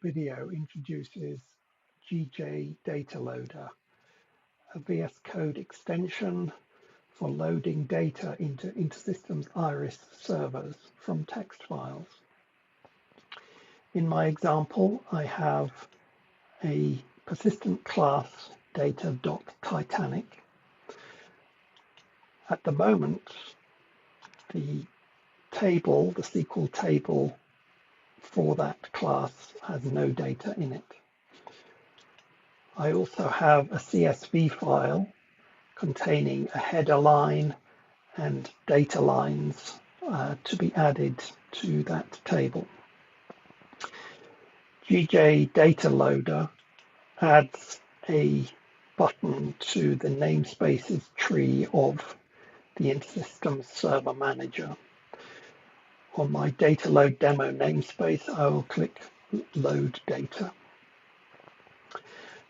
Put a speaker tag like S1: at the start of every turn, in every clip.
S1: video introduces GJ dataLoader, a VS Code extension for loading data into InterSystems IRIS servers from text files. In my example, I have a persistent class data.Titanic. At the moment, the table, the SQL table for that class has no data in it. I also have a CSV file containing a header line and data lines to be added to that table. GJ dataLoader adds a button to the namespaces tree of the InterSystems Server Manager. On my DataLoad demo namespace, I will click Load Data.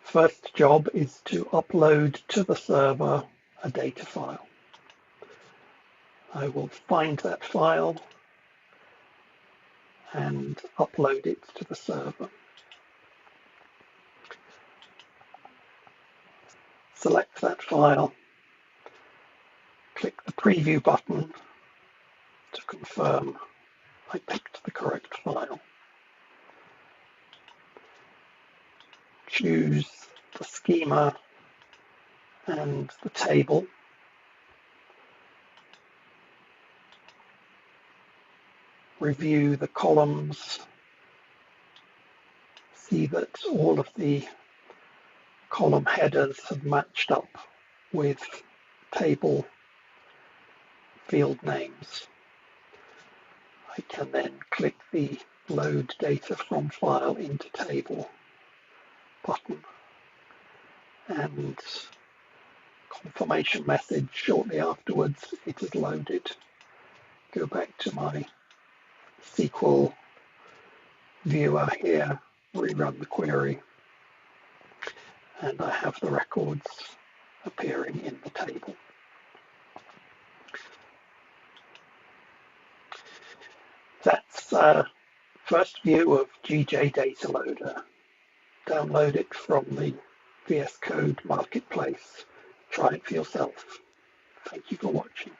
S1: First job is to upload to the server a data file. I will find that file and upload it to the server. Select that file, click the preview button to confirm I picked the correct file. Choose the schema and the table. Review the columns. See that all of the column headers have matched up with table field names. I can then click the Load Data from File into Table button, and confirmation message shortly afterwards it is loaded. Go back to my SQL viewer here, rerun the query, and I have the records appearing in the table. That's first view of GJ dataLoader. Download it from the VS Code Marketplace. Try it for yourself. Thank you for watching.